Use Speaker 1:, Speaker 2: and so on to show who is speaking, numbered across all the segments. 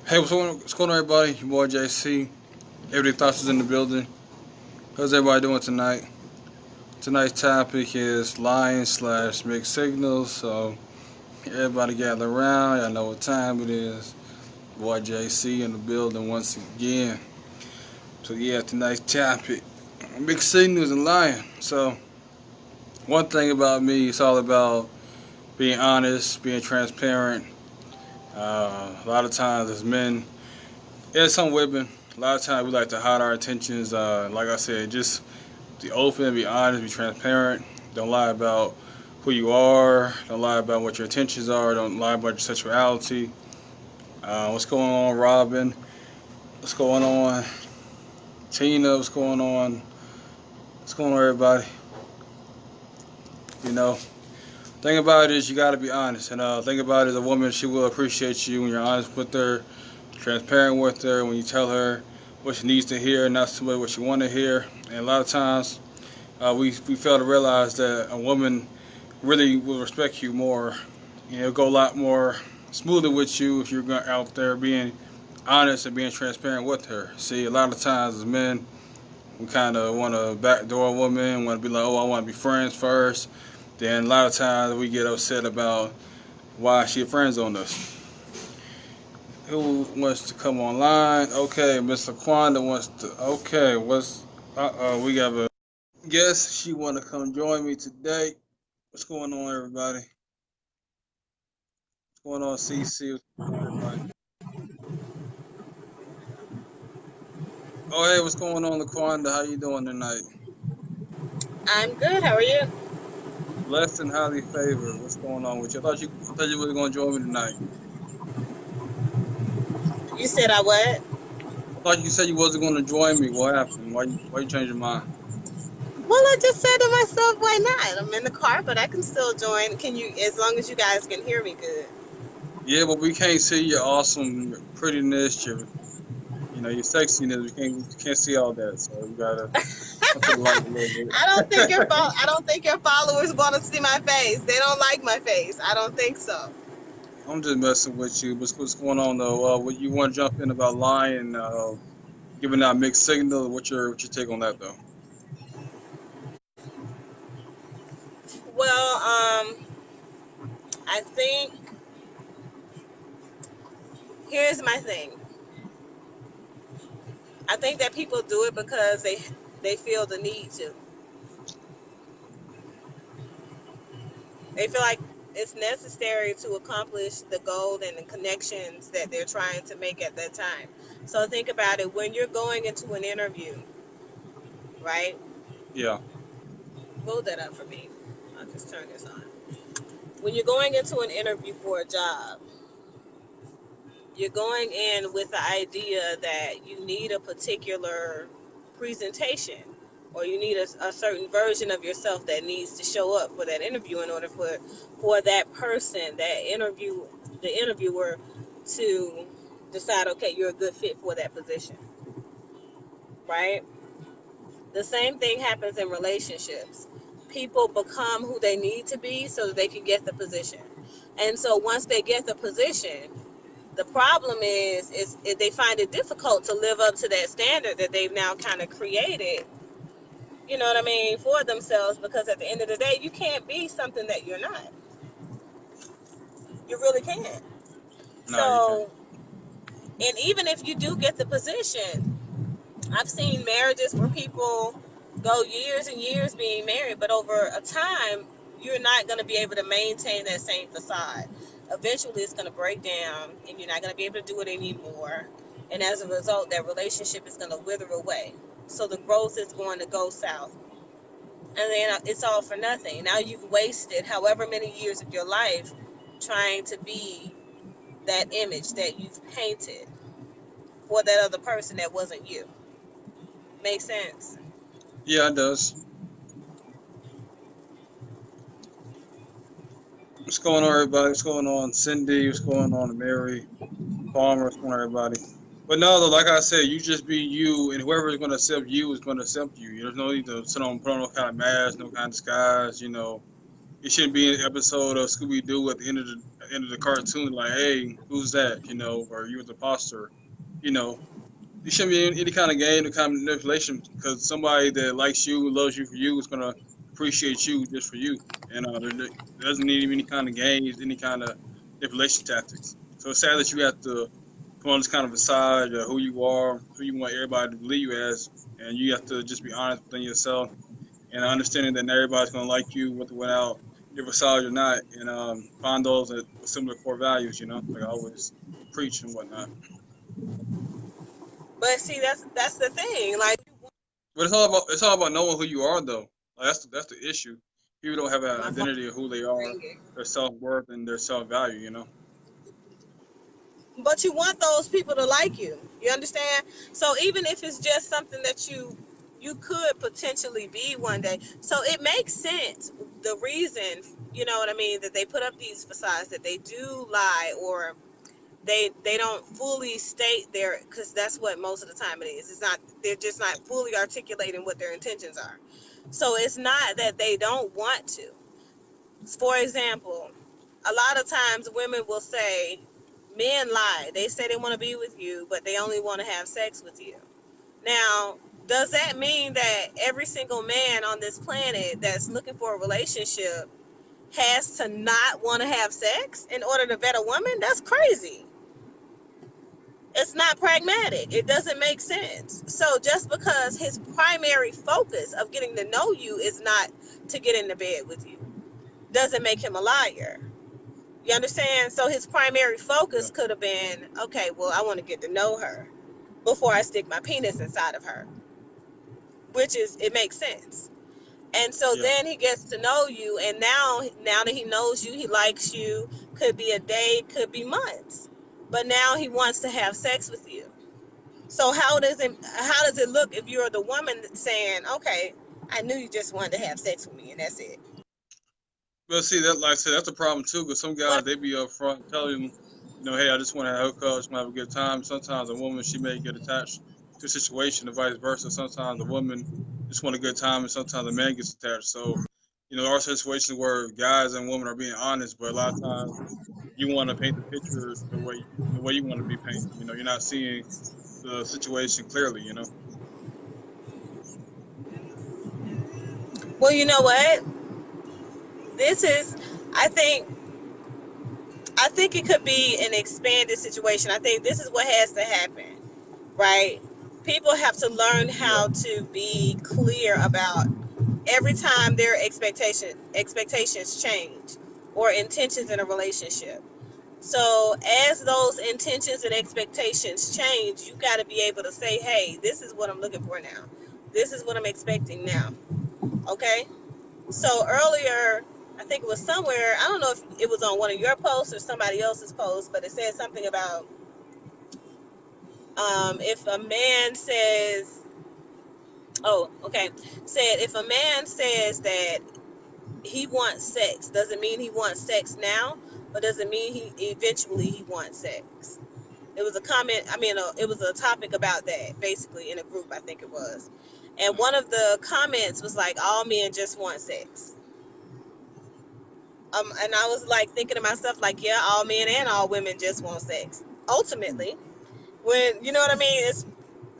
Speaker 1: Hey, what's going on, everybody? Your boy JC. Everyday Thoughts is in the building. How's everybody doing tonight? Tonight's topic is lying slash mixed signals. So, everybody gather around. Y'all know what time it is. Boy JC in the building once again. So, yeah, tonight's topic mixed signals and lying. So, one thing about me, it's all about being honest, being transparent. A lot of times, as men, and some women, a lot of times we like to hide our intentions. Like I said, just be open, be honest, be transparent. Don't lie about who you are. Don't lie about what your intentions are. Don't lie about your sexuality. What's going on, Robin? What's going on, Tina? What's going on? What's going on, everybody? You know, thing about it is you got to be honest. And thing about it is a woman, she will appreciate you when you're honest with her, transparent with her, when you tell her what she needs to hear, not simply what she want to hear. And a lot of times, we fail to realize that a woman really will respect you more. You know, go a lot more smoother with you if you're out there being honest and being transparent with her. See, a lot of times as men, we kind of want to backdoor a woman, want to be like, oh, I want to be friends first. Then a lot of times we get upset about why she friends on us. Who wants to come online? Okay, Miss Laquanda wants to. Okay, we got a guest. She want to come join me today. What's going on, everybody? What's going on, CC? What's going on, everybody? Oh, hey, what's going on, Laquanda? How you doing tonight?
Speaker 2: I'm good. How are you?
Speaker 1: Blessed and highly favored. What's going on with you? I thought you were going to join me tonight.
Speaker 2: You said I what?
Speaker 1: I thought you said you wasn't going to join me. What happened? Why you change your mind?
Speaker 2: Well, I just said to myself, why not? I'm in the car, but I can still join. Can you, as long as you guys can hear me good?
Speaker 1: Yeah, but we can't see your awesome prettiness, your sexiness. We can't see all that. So you gotta come to the light a little bit.
Speaker 2: I don't think your followers want to see my face. They don't like my face. I don't think so.
Speaker 1: I'm just messing with you. What's going on though? What you want to jump in about lying, giving out mixed signals? What's your take on that though?
Speaker 2: Well, I think here's my thing. I think that people do it because they feel the need to. They feel like it's necessary to accomplish the goal and the connections that they're trying to make at that time. So think about it when you're going into an interview, right?
Speaker 1: Yeah,
Speaker 2: Hold that up for me. I'll just turn this on. When you're going into an interview for a job, you're going in with the idea that you need a particular presentation or you need a certain version of yourself that needs to show up for that interview in order for that person, the interviewer, to decide, okay, you're a good fit for that position, right? The same thing happens in relationships. People become who they need to be so that they can get the position. And so once they get the position, the problem is they find it difficult to live up to that standard that they've now kind of created, you know what I mean, for themselves, because at the end of the day, you can't be something that you're not. You really can't.
Speaker 1: no, you can't.
Speaker 2: So, and even if you do get the position, I've seen marriages where people go years and years being married, but over a time, you're not going to be able to maintain that same facade. Eventually, it's going to break down, and you're not going to be able to do it anymore. And as a result, that relationship is going to wither away. So the growth is going to go south. And then it's all for nothing. Now you've wasted however many years of your life trying to be that image that you've painted for that other person that wasn't you. Make sense?
Speaker 1: Yeah, it does. What's going on, everybody? What's going on, Cindy? What's going on, Mary Palmer? What's going on, everybody? But no, though, like I said, you just be you, and whoever is going to accept you is going to accept you. There's no need to put on no kind of mask, no kind of disguise. It shouldn't be an episode of Scooby Doo at the end of the cartoon, like, hey, who's that? You know, or you was the imposter. You know, it shouldn't be any kind of game, any kind of manipulation, because somebody that likes you, loves you for you, is gonna appreciate you just for you, and there doesn't need any kind of games, any kind of manipulation tactics. So it's sad that you have to put on this kind of facade of who you are, who you want everybody to believe you as, and you have to just be honest within yourself and understanding that not everybody's gonna like you without your facade or not, and find those that with similar core values. You know, like I always preach and whatnot.
Speaker 2: But see, that's the thing. Like,
Speaker 1: But it's all about knowing who you are, though. Like that's the issue. People don't have an
Speaker 2: my phone
Speaker 1: identity of who they are,
Speaker 2: ringing.
Speaker 1: their self worth, and their self value. You know.
Speaker 2: But you want those people to like you. You understand? So even if it's just something that you could potentially be one day. So it makes sense the reason, you know what I mean, that they put up these facades, that they do lie, or they don't fully state their, because that's what most of the time it is. It's not, they're just not fully articulating what their intentions are. So it's not that they don't want to. For example, a lot of times women will say, men lie. They say they want to be with you, but they only want to have sex with you. Now, does that mean that every single man on this planet that's looking for a relationship has to not want to have sex in order to vet a woman? That's crazy. It's not pragmatic. It doesn't make sense. So just because his primary focus of getting to know you is not to get into bed with you doesn't make him a liar. You understand? So his primary
Speaker 1: Yeah.
Speaker 2: focus could have been, okay, well, I want to get to know her before I stick my penis inside of her, which is, it makes sense. And so
Speaker 1: Yeah.
Speaker 2: then he gets to know you, and now that he knows you, he likes you. Could be a day, could be months, but now he wants to have sex with you. So how does it look if you're the woman that's saying, okay, I knew you just wanted to have sex with me, and that's it.
Speaker 1: But see that, like I said, that's a problem too. Because some guys
Speaker 2: What?
Speaker 1: they be up front telling them, you know, hey, I just want to have a hook up, just want to have a good time. Sometimes a woman she may get attached to a situation, and vice versa. Sometimes the woman just want a good time, and sometimes the man gets attached. So, you know, there are situations where guys and women are being honest, but a lot of times you want to paint the picture the way you want to be painted. You know, you're not seeing the situation clearly. You know.
Speaker 2: Well, you know what? This is, I think, I think it could be an expanded situation. I think this is what has to happen, right? People have to learn
Speaker 1: Yeah.
Speaker 2: how to be clear about every time their expectations change or intentions in a relationship. So as those intentions and expectations change, you got to be able to say, "Hey, this is what I'm looking for now. This is what I'm expecting now." Okay? So earlier, I think it was somewhere, I don't know if it was on one of your posts or somebody else's post, but it said something about if a man says, oh, okay, said if a man says that he wants sex, doesn't mean he wants sex now, but doesn't mean he eventually he wants sex. It was a comment, I mean, it was a topic about that, basically, in a group, I think it was. And one of the comments was like, all men just want sex. And I was like thinking to myself, like, yeah, all men and all women just want sex. Ultimately, when you know what I mean, it's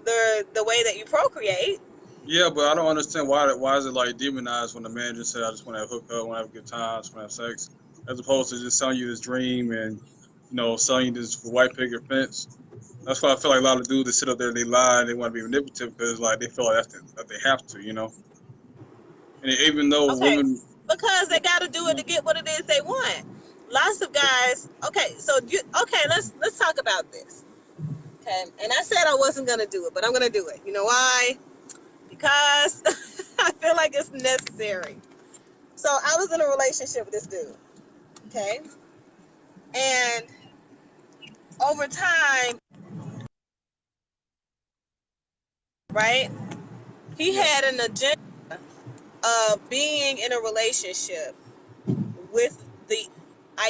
Speaker 2: the way that you procreate.
Speaker 1: Yeah, but I don't understand why is it like demonized when the man just said I just want to have hook up, want to have a good time, just want to have sex, as opposed to just selling you this dream and selling you this white picket fence. That's why I feel like a lot of dudes that sit up there they lie and they want to be manipulative because like they feel like that they have to. And even though
Speaker 2: Okay,
Speaker 1: women,
Speaker 2: because they got to do
Speaker 1: you
Speaker 2: it to
Speaker 1: know,
Speaker 2: get what it is they want. Lots of guys. Okay, so okay, let's talk about this. Okay, and I said I wasn't gonna do it, but I'm gonna do it. You know why? Because I feel like it's necessary. So I was in a relationship with this dude. Okay, and over time, right? He
Speaker 1: yeah,
Speaker 2: had an agenda of being in a relationship with the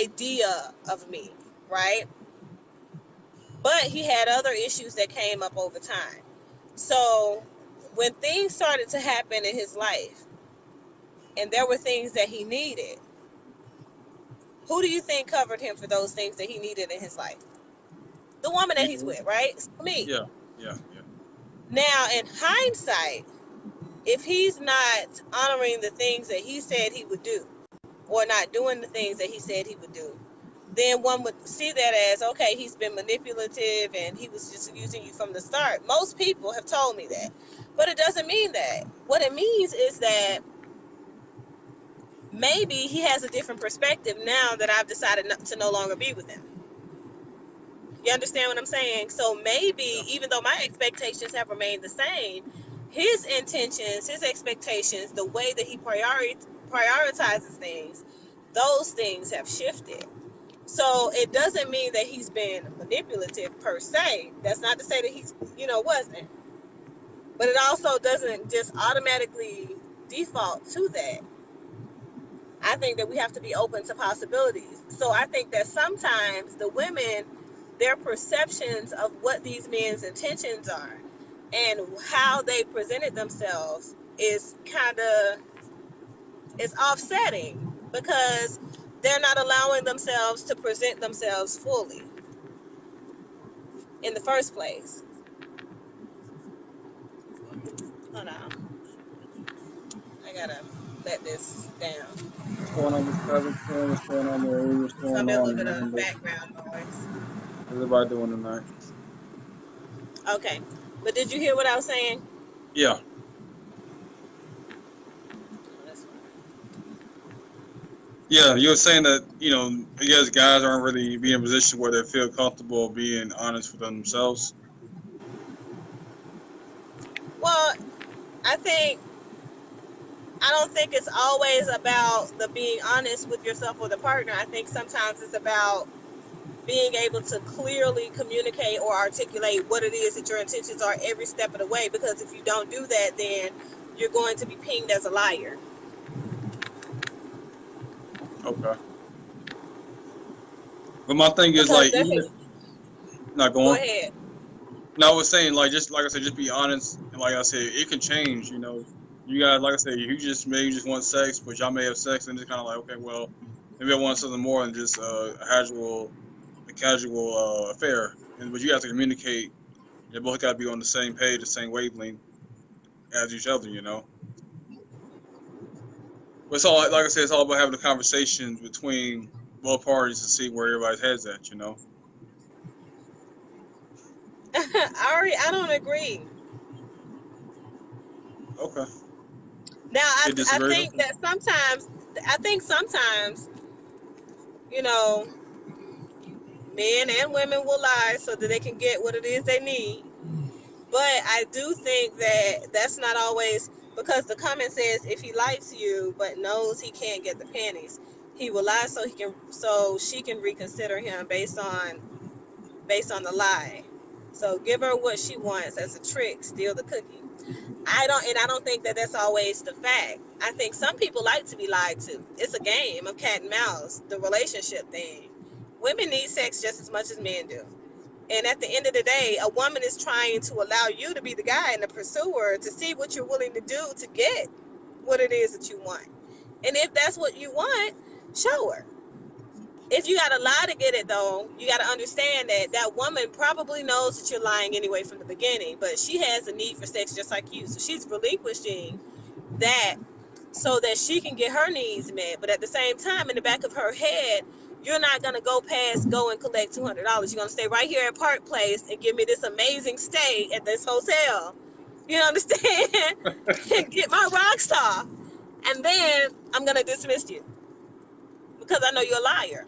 Speaker 2: idea of me, right? But he had other issues that came up over time. So when things started to happen in his life and there were things that he needed, Who do you think covered him for those things that he needed in his life? The woman that he's
Speaker 1: You,
Speaker 2: with, right? It's me.
Speaker 1: yeah, yeah, yeah.
Speaker 2: Now, in hindsight, if he's not honoring the things that he said he would do, or not doing the things that he said he would do, then one would see that as, okay, he's been manipulative and he was just using you from the start. Most people have told me that. But it doesn't mean that. What it means is that maybe he has a different perspective now that I've decided not to no longer be with him. You understand what I'm saying? So maybe,
Speaker 1: Yeah.
Speaker 2: even though my expectations have remained the same, his intentions, his expectations, the way that he prioritizes things, those things have shifted. So it doesn't mean that he's been manipulative per se. That's not to say that he's, wasn't. But it also doesn't just automatically default to that. I think that we have to be open to possibilities. So I think that sometimes the women, their perceptions of what these men's intentions are and how they presented themselves is kind of, is offsetting, because they're not allowing themselves to present themselves fully in the first place. Hold on, I gotta let this down.
Speaker 1: What's going on, Miss Covington? What's going on, Marie? What's
Speaker 2: It's gonna
Speaker 1: going
Speaker 2: be a
Speaker 1: on,
Speaker 2: little bit of
Speaker 1: Amanda?
Speaker 2: background noise.
Speaker 1: How's everybody doing tonight?
Speaker 2: Okay, but did you hear what I was saying?
Speaker 1: Yeah, yeah. You were saying that I guess guys aren't really being in a position where they feel comfortable being honest with themselves.
Speaker 2: Well, I think, I don't think it's always about the being honest with yourself or the partner. I think sometimes it's about being able to clearly communicate or articulate what it is that your intentions are every step of the way. Because if you don't do that, then you're going to be pinged as a liar.
Speaker 1: Okay. But my thing is
Speaker 2: Because
Speaker 1: like
Speaker 2: that's
Speaker 1: even if not
Speaker 2: go
Speaker 1: going.
Speaker 2: ahead.
Speaker 1: No, I was saying like just like I said, just be honest. And like I said, it can change. You guys, like I said, you just maybe just want sex, but y'all may have sex and it's kind of like, okay, well, maybe I want something more than just a casual affair. And but you have to communicate. You both got to be on the same page, the same wavelength as each other. But it's all like I said, it's all about having a conversation between both parties to see where everybody's heads at.
Speaker 2: I don't agree.
Speaker 1: Okay.
Speaker 2: Now,
Speaker 1: You
Speaker 2: I
Speaker 1: disagree?
Speaker 2: think
Speaker 1: Okay.
Speaker 2: that sometimes, I think sometimes, you know, men and women will lie so that they can get what it is they need. But I do think that that's not always, because the comment says if he likes you but knows he can't get the panties, he will lie so she can reconsider him based on the lie. So give her what she wants as a trick, steal the cookie. I don't think that that's always the fact. I think some people like to be lied to. It's a game of cat and mouse, the relationship thing. Women need sex just as much as men do. And at the end of the day, a woman is trying to allow you to be the guy and the pursuer to see what you're willing to do to get what it is that you want. And if that's what you want, show her. If you got to lie to get it, though, you got to understand that that woman probably knows that you're lying anyway from the beginning, but she has a need for sex just like you. So she's relinquishing that so that she can get her needs met. But at the same time, in the back of her head, you're not gonna go and collect $200. You're gonna stay right here at Park Place and give me this amazing stay at this hotel. You understand? And get my rock star, and then I'm gonna dismiss you because I know you're a liar.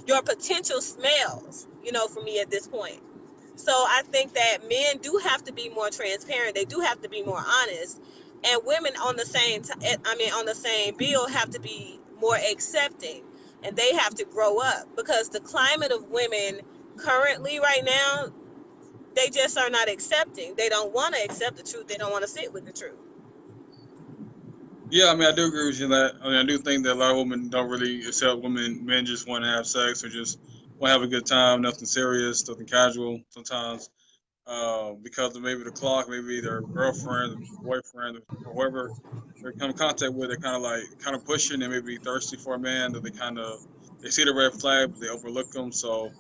Speaker 2: Your potential smells, for me at this point. So I think that men do have to be more transparent. They do have to be more honest, and women on the same bill have to be more accepting, and they have to grow up, because the climate of women currently right now, they just are not accepting. They don't want to accept the truth. They don't want to sit with the truth.
Speaker 1: Yeah, I mean, I do agree with you on that. I mean, I do think that a lot of women don't really accept women. Men just want to have sex or just want to have a good time, nothing serious, nothing casual. Sometimes, because of maybe the clock, maybe their girlfriend, boyfriend, or whoever they come in contact with, they're kind of pushing and maybe thirsty for a man that they kind of they see the red flag, but they overlook them. So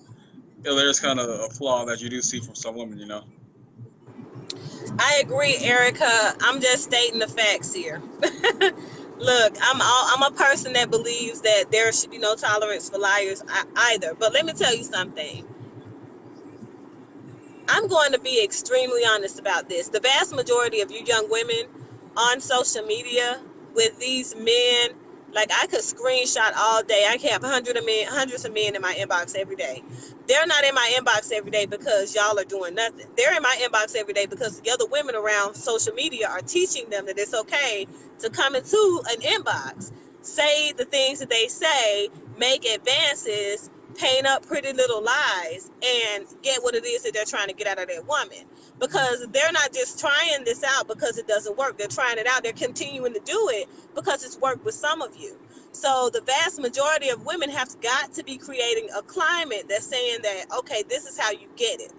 Speaker 1: there's kind of a flaw that you do see from some women, you know.
Speaker 2: I agree, Erica. I'm just stating the facts here. Look, I'm a person that believes that there should be no tolerance for liars either. But let me tell you something. I'm going to be extremely honest about this. The vast majority of you young women on social media with these men, like I could screenshot all day. I can have hundreds of men in my inbox every day. They're not in my inbox every day because y'all are doing nothing. They're in my inbox every day because the other women around social media are teaching them that it's okay to come into an inbox, say the things that they say, make advances, paint up pretty little lies, and get what it is that they're trying to get out of that woman. Because they're not just trying this out because it doesn't work. They're trying it out. They're continuing to do it because it's worked with some of you. So the vast majority of women have got to be creating a climate that's saying that, okay, this is how you get it.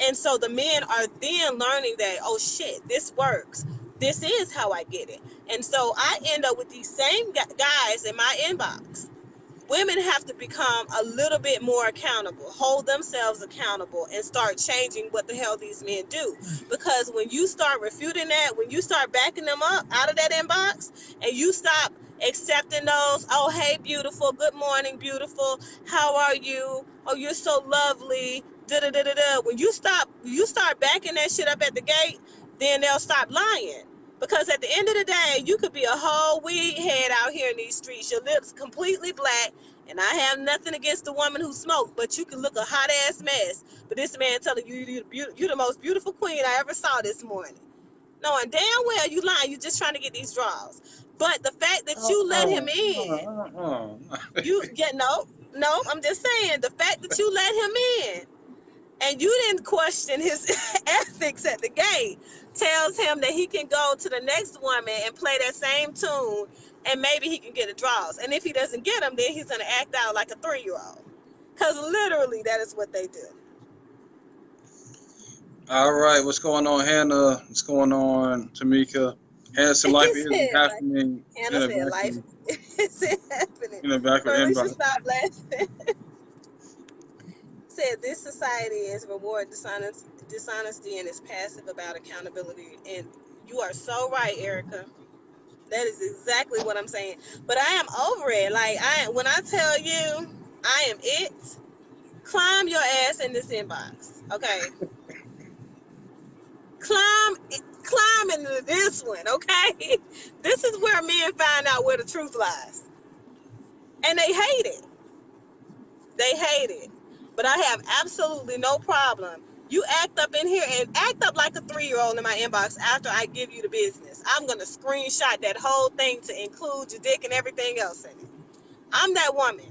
Speaker 2: And so the men are then learning that, oh shit, this works. This is how I get it. And so I end up with these same guys in my inbox. Women have to become a little bit more accountable, hold themselves accountable, and start changing what the hell these men do. Because when you start refuting that, when you start backing them up out of that inbox, and you stop accepting those, oh, hey, beautiful, good morning, beautiful, how are you? Oh, you're so lovely, da-da-da-da-da. When you start backing that shit up at the gate, then they'll stop lying. Because at the end of the day, you could be a whole weed head out here in these streets. Your lips completely black. And I have nothing against the woman who smoked, but you can look a hot ass mess. But this man telling you you're the most beautiful queen I ever saw this morning. Knowing damn well you lying, you just trying to get these draws. But the fact that you let him in, no, I'm just saying, the fact that you let him in and you didn't question his ethics at the gate tells him that he can go to the next woman and play that same tune, and maybe he can get a draws. And if he doesn't get them, then he's going to act out like a 3-year-old, because literally that is what they do.
Speaker 1: All right, what's going on, Hannah? What's going on, Tamika? Hanson, life isn't happening
Speaker 2: Hannah said life isn't happening.
Speaker 1: In the back of
Speaker 2: we
Speaker 1: inbox.
Speaker 2: should stop laughing. Said this society is reward dishonesty and is passive about accountability. And you are so right, Erica. That is exactly what I'm saying. But I am over it. Like, when I tell you I am it, climb your ass in this inbox. Okay? Climb into this one, okay? This is where men find out where the truth lies. And they hate it. They hate it. But I have absolutely no problem. You act up in here and act up like a 3-year-old in my inbox after I give you the business. I'm going to screenshot that whole thing to include your dick and everything else in it. I'm that woman.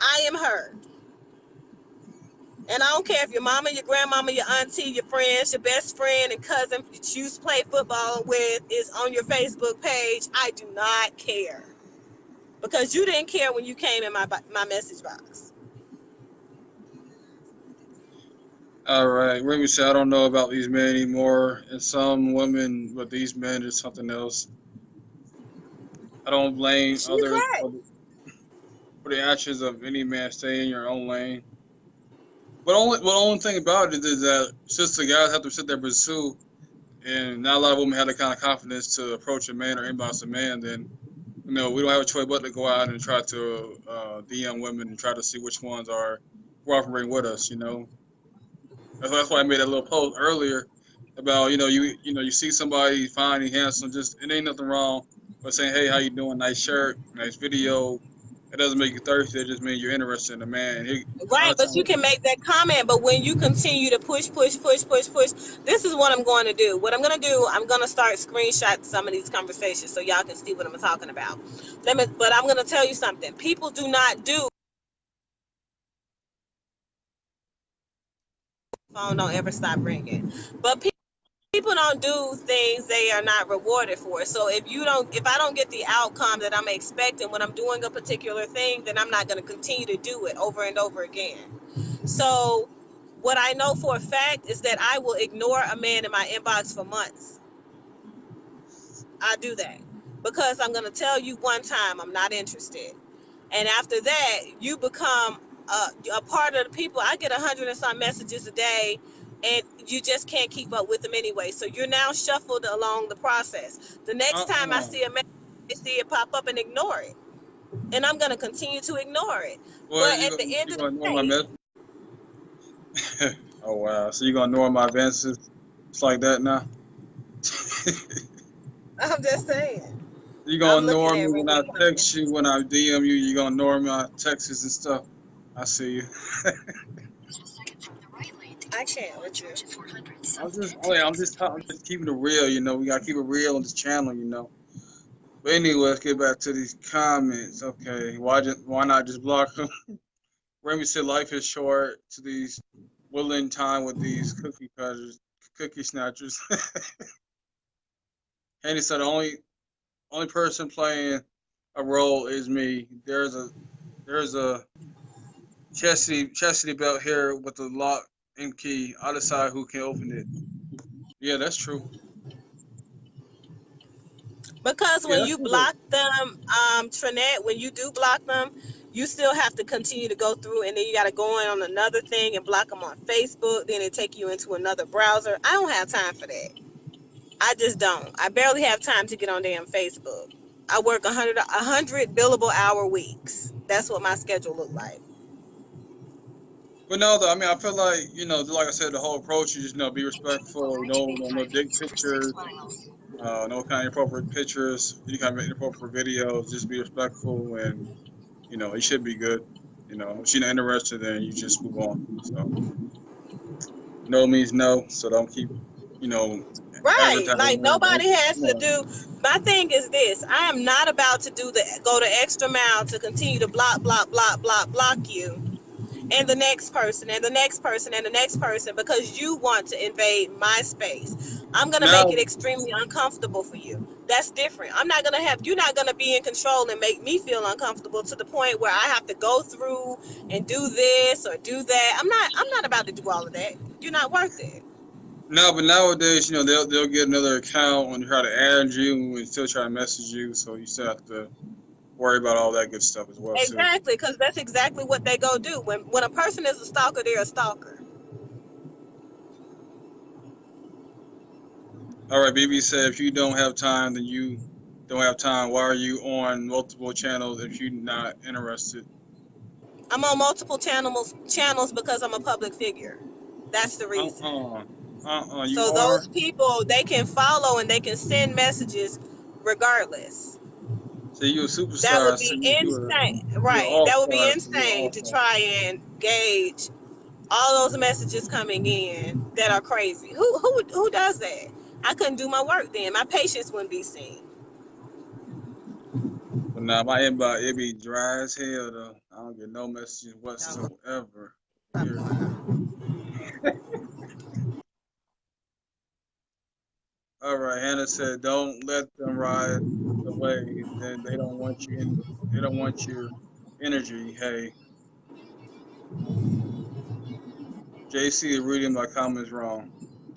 Speaker 2: I am her. And I don't care if your mama, your grandmama, your auntie, your friends, your best friend and cousin that you used to play football with is on your Facebook page. I do not care. Because you didn't care when you came in my message box.
Speaker 1: All right, Remy said, I don't know about these men anymore. And some women, but these men is something else. I don't blame
Speaker 2: She's
Speaker 1: others
Speaker 2: right.
Speaker 1: for the actions of any man. Stay in your own lane. But only thing about it is that since the guys have to sit there and pursue, and not a lot of women have the kind of confidence to approach a man or inbox a man, then we don't have a choice but to go out and try to DM women and try to see which ones are cooperating with us. That's why I made that little post earlier about you see somebody fine and handsome, just it ain't nothing wrong but saying, hey, how you doing? Nice shirt, nice video. It doesn't make you thirsty. It just means you're interested in a man.
Speaker 2: Right, but you can make that comment. But when you continue to push, this is what I'm going to do. What I'm going to do, I'm going to start screenshotting some of these conversations so y'all can see what I'm talking about. But I'm going to tell you something. People do not do. Phone don't ever stop ringing. But people don't do things they are not rewarded for. So if I don't get the outcome that I'm expecting when I'm doing a particular thing, then I'm not going to continue to do it over and over again. So what I know for a fact is that I will ignore a man in my inbox for months. I do that because I'm going to tell you one time I'm not interested. And after that, you become a part of the people. I get 100 and some messages a day, and you just can't keep up with them anyway. So you're now shuffled along the process. The next time I
Speaker 1: Uh-uh.
Speaker 2: see a message, I see it pop up and ignore it, and I'm gonna continue to ignore it.
Speaker 1: Well,
Speaker 2: But at the end
Speaker 1: you
Speaker 2: of the
Speaker 1: gonna ignore my
Speaker 2: day,
Speaker 1: message? Oh wow. So you gonna ignore my advances? It's like that now.
Speaker 2: I'm just saying,
Speaker 1: You
Speaker 2: I'm
Speaker 1: gonna
Speaker 2: looking
Speaker 1: ignore
Speaker 2: at
Speaker 1: me when I
Speaker 2: reading
Speaker 1: text you,
Speaker 2: comments.
Speaker 1: when I DM you. You gonna ignore my texts and stuff. I see you.
Speaker 2: I can't with you.
Speaker 1: I'm just keeping it real. You know, we gotta keep it real on this channel. You know. But anyway, let's get back to these comments. Okay, why not just block them? Remy said life is short to these willing time with these cookie snatchers. Handy said the only person playing a role is me. There's a chastity belt here with the lock and key. I decide who can open it. Yeah, that's true.
Speaker 2: Because
Speaker 1: Yeah,
Speaker 2: when
Speaker 1: that's
Speaker 2: you
Speaker 1: true though.
Speaker 2: block them, Trinette, when you do block them, you still have to continue to go through, and then you got to go in on another thing and block them on Facebook. Then it take you into another browser. I don't have time for that. I just don't. I barely have time to get on damn Facebook. I work 100 billable hour weeks. That's what my schedule look like.
Speaker 1: But no, though, I mean, I feel like, like I said, the whole approach is just, be respectful. No dick pictures, no kind of inappropriate pictures. You kind of make inappropriate videos. Just be respectful, and it should be good. If you're not interested, then you just move on. So no means no. So don't keep, you know,
Speaker 2: Right. Like
Speaker 1: advertising. Don't,
Speaker 2: nobody has
Speaker 1: come
Speaker 2: to
Speaker 1: on.
Speaker 2: do. My thing is this. I am not about to go the extra mile to continue to block you, and the next person and the next person and the next person because you want to invade my space. I'm going to make it
Speaker 1: Now,
Speaker 2: extremely uncomfortable for you. That's different. I'm not going to have, you're not going to be in control and make me feel uncomfortable to the point where I have to go through and do this or do that. I'm not about to do all of that. You're not worth it.
Speaker 1: no, but nowadays, they'll get another account and try to add you and still try to message you. So you still have to worry about all that good stuff as well too.
Speaker 2: Exactly, because that's exactly what they go do. When a person is a stalker, they're a stalker.
Speaker 1: All right, BB said if you don't have time, then you don't have time. Why are you on multiple channels if you're not interested?
Speaker 2: I'm on multiple channels because I'm a public figure. That's the reason.
Speaker 1: Uh-uh. You
Speaker 2: So
Speaker 1: are?
Speaker 2: those people, they can follow and they can send messages regardless.
Speaker 1: So you a
Speaker 2: That would
Speaker 1: superstar. So
Speaker 2: be
Speaker 1: you're
Speaker 2: insane,
Speaker 1: you're an
Speaker 2: right? That would be
Speaker 1: all-star. So you're an
Speaker 2: insane to
Speaker 1: all-star.
Speaker 2: try and gauge all those messages coming in that are crazy. Who does that? I couldn't do my work then. My patience wouldn't be seen.
Speaker 1: But nah, my inbox, it be dry as hell, though. I don't get no messages
Speaker 2: So,
Speaker 1: whatsoever.
Speaker 2: stop
Speaker 1: Period.
Speaker 2: lying.
Speaker 1: All right, Hannah said, "Don't let them ride the wave. Then they don't want you in. They don't want your energy." Hey, JC is reading my comments wrong.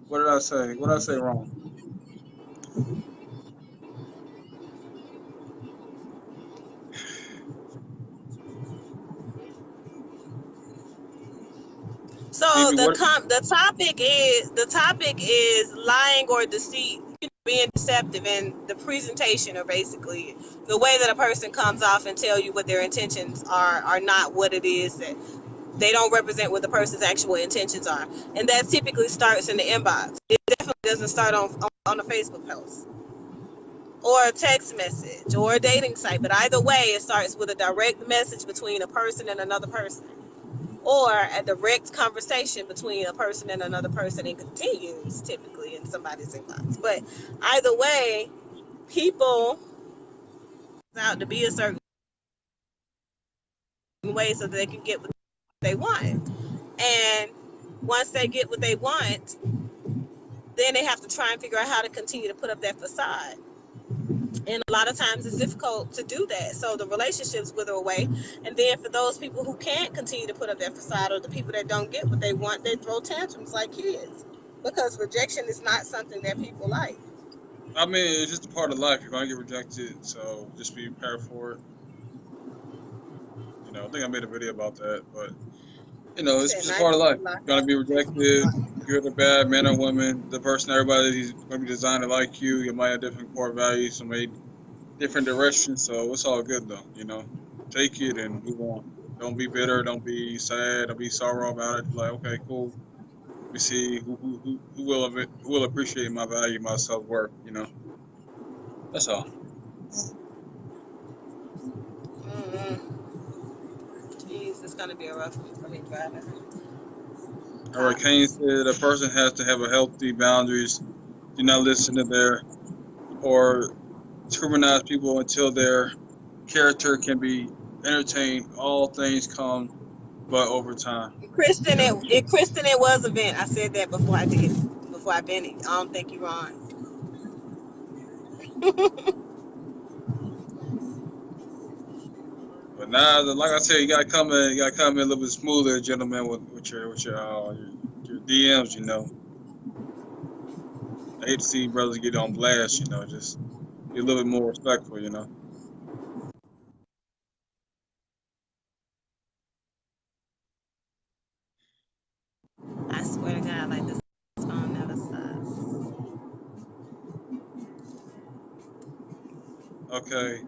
Speaker 1: What did I say? What did I say wrong?
Speaker 2: So
Speaker 1: BB, what?
Speaker 2: the topic is lying or deceit, being deceptive, and the presentation, or basically the way that a person comes off and tell you what their intentions are not what it is, that they don't represent what the person's actual intentions are, and that typically starts in the inbox. It definitely doesn't start on a Facebook post or a text message or a dating site, but either way, it starts with a direct message between a person and another person, or a direct conversation between a person and another person, and continues typically in somebody's inbox. But either way, people out to be a certain way so that they can get what they want. And once they get what they want, then they have to try and figure out how to continue to put up that facade. And a lot of times it's difficult to do that. So the relationships wither away. And then for those people who can't continue to put up that facade, or the people that don't get what they want, they throw tantrums like kids. Because rejection is not something that people like.
Speaker 1: I mean, it's just a part of life. You're gonna get rejected, so just be prepared for it. You know, I think I made a video about that, but you
Speaker 2: You
Speaker 1: know, it's
Speaker 2: said
Speaker 1: just part of
Speaker 2: 90
Speaker 1: life.
Speaker 2: block
Speaker 1: You're gonna be
Speaker 2: out.
Speaker 1: rejected, good or bad, man or woman. The person, everybody's gonna be designed to like you. You might have different core values, some may different directions, so it's all good though. You know, take it and move on. Don't be bitter. Don't be sad. Don't be sorrow about it. Like, okay, cool. Let me see who will appreciate my value, my self worth. You know, that's all.
Speaker 2: Mm-hmm. Jeez, it's gonna be a rough one for me driving.
Speaker 1: All right, Kane said a person has to have a healthy boundaries. Do not listen to their or scrutinize people until their character can be entertained. All things come but over time.
Speaker 2: Kristen,
Speaker 1: Yeah.
Speaker 2: Kristen, it was a vent. I said that before I did, before I been it. I don't think you're wrong.
Speaker 1: But now, like I said, you gotta come in a little bit smoother, gentlemen, with your DMs. You know, I hate to see brothers get on blast. You know, just be a little bit more respectful. You know.
Speaker 2: I swear to God, like this phone never stops.
Speaker 1: Okay.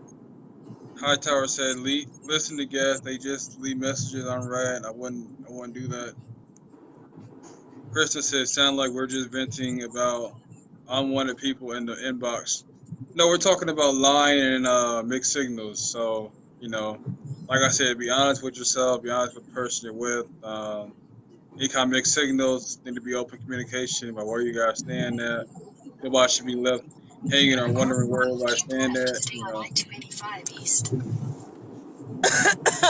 Speaker 1: Hightower said, listen to guests. They just leave messages unread. I wouldn't do that. Kristen said, sound like we're just venting about unwanted people in the inbox. No, we're talking about lying and mixed signals. So, you know, like I said, be honest with yourself, be honest with the person you're with. Any kind of mixed signals need to be open communication about where you guys stand at. Nobody should be left hanging or wondering where everybody stand at. You know,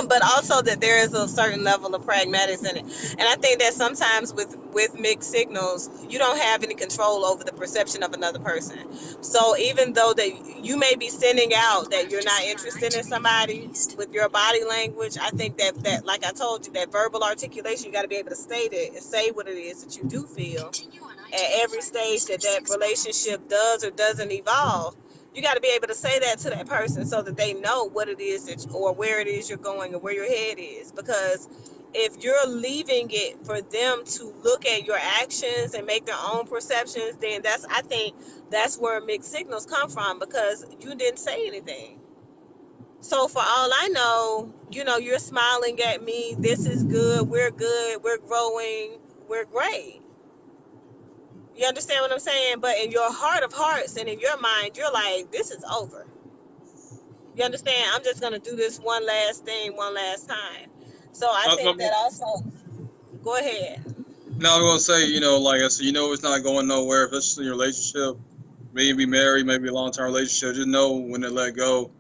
Speaker 2: But also that there is a certain level of pragmatics in it, and I think that sometimes with mixed signals, you don't have any control over the perception of another person. So even though that you may be sending out that you're not interested in somebody with your body language, I think that like I told you, that verbal articulation, you got to be able to state it and say what it is that you do feel at every stage that that relationship does or doesn't evolve. You got to be able to say that to that person so that they know what it is that or where it is you're going or where your head is. Because if you're leaving it for them to look at your actions and make their own perceptions, then I think that's where mixed signals come from, because you didn't say anything. So for all I know, you're smiling at me. This is good, we're growing, we're great. You understand what I'm saying? But in your heart of hearts and in your mind, you're like, this is over. You understand? I'm just going to do this one last thing one last time. So I
Speaker 1: I,
Speaker 2: think that also, go ahead.
Speaker 1: now I'm gonna say, you know, like I said, you know, it's not going nowhere, especially in your relationship. Maybe married, maybe a long term relationship. Just know when to let go,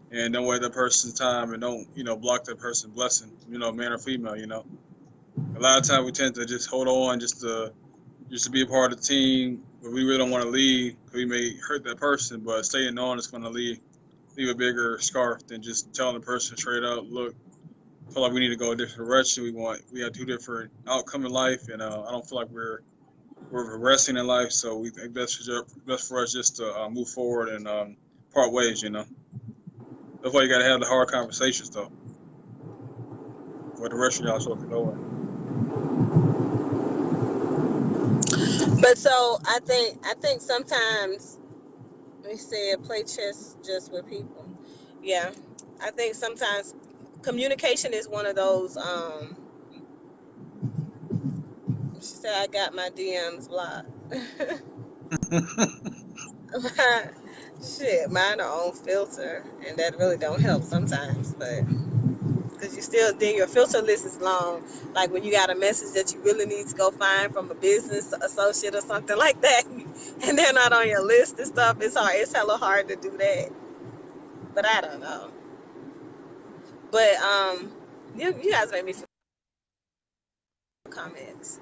Speaker 1: and don't waste that person's time, and don't, you know, block that person's blessing. You know, man or female. You know, a lot of times we tend to just hold on just to be a part of the team, but we really don't want to leave because we may hurt that person. But staying on is going to leave a bigger scar than just telling the person straight up, look, I feel like we need to go a different direction. We have two different outcome in life, and I don't feel like we're progressing in life. So we think best for us just to move forward and part ways. You know, that's why you got to have the hard conversations though, where the rest of y'all supposed to go in.
Speaker 2: But so I think sometimes we said play chess just with people. Yeah. I think sometimes communication is one of those she said I got my DMs blocked. Shit, mine are on filter, and that really don't help sometimes. But because you still, then your filter list is long. Like when you got a message that you really need to go find from a business associate or something like that, and they're not on your list and stuff. It's hard. It's hella hard to do that. But I don't know. But you guys make me feel comments.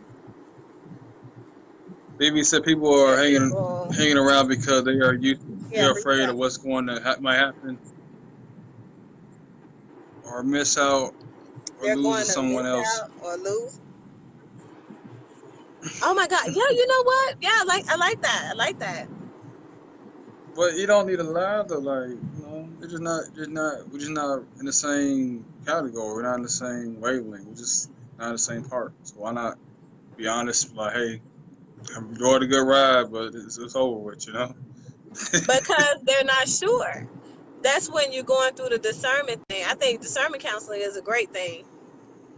Speaker 1: Maybe said people are
Speaker 2: That people,
Speaker 1: hanging around because
Speaker 2: yeah,
Speaker 1: they're
Speaker 2: leave it
Speaker 1: afraid
Speaker 2: out.
Speaker 1: of what's going to might happen or miss out or
Speaker 2: They're
Speaker 1: lose to
Speaker 2: going to
Speaker 1: someone
Speaker 2: miss
Speaker 1: else.
Speaker 2: out or lose. Oh my God. Yeah, you know what? Yeah, I like that. I like that.
Speaker 1: But you don't need to lie though, like, you know, We're just not in the same category. We're not in the same wavelength. We're just not in the same part. So why not be honest? Like, hey, I enjoyed a good ride, but it's over with, you know?
Speaker 2: Because they're not sure. That's when you're going through the discernment thing. I think discernment counseling is a great thing.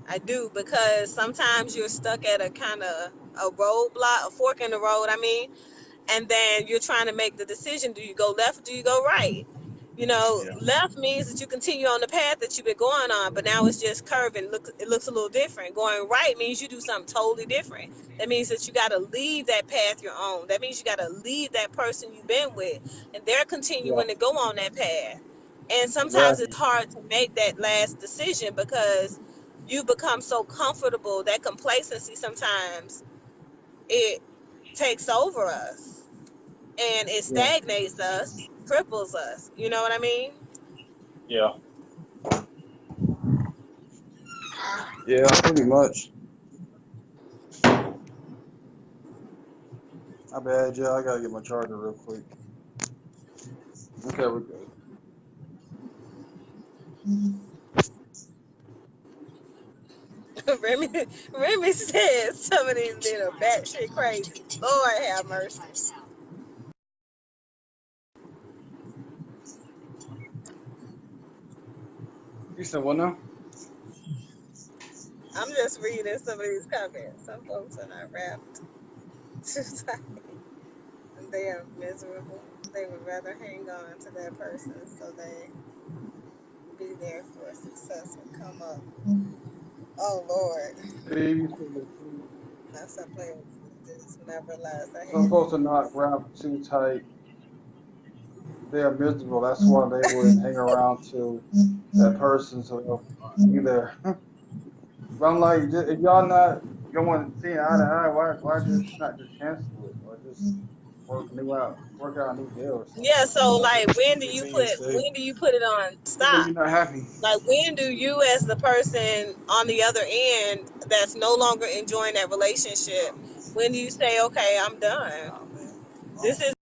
Speaker 2: I do, because sometimes you're stuck at a kind of a roadblock, a fork in the road. I mean, and then you're trying to make the decision: do you go left or do you go right? You know,
Speaker 1: Yeah.
Speaker 2: left means that you continue on the path that you've been going on, but now it's just curving. It looks a little different. Going right means you do something totally different. That means that you got to leave that path you're on. That means you got to leave that person you've been with, and they're
Speaker 1: Yeah.
Speaker 2: continuing to go on that path. And sometimes
Speaker 1: Exactly.
Speaker 2: it's hard to make that last decision because you become so comfortable. That complacency sometimes it takes over us, and it
Speaker 1: Yeah.
Speaker 2: stagnates us, cripples us. You know what I mean?
Speaker 1: Yeah. Yeah, pretty much. My bad, yeah. I gotta get my charger real quick. Okay, we're good.
Speaker 2: Remy, Remy says some of these men are batshit crazy. Lord have mercy.
Speaker 1: You said what now?
Speaker 2: I'm just reading some of these comments. Some folks are not wrapped too tight. They are miserable. They would rather hang on to that person so they be there for success and come up. Oh Lord,
Speaker 1: Baby, some
Speaker 2: that's a play with this. When I realized I had
Speaker 1: folks are not wrapped too tight. They are miserable. That's why they would hang around to that person so they'll be there. But I'm like, if y'all not going seeing eye to eye, why just not just cancel it or just work out a new deal or something?
Speaker 2: yeah. So like,
Speaker 1: Continuously.
Speaker 2: when do you put it on
Speaker 1: When
Speaker 2: stop?
Speaker 1: you're not happy.
Speaker 2: Like, when do you, as the person on the other end that's no longer enjoying that relationship, when do you say, okay, I'm done?
Speaker 1: Oh man.
Speaker 2: This is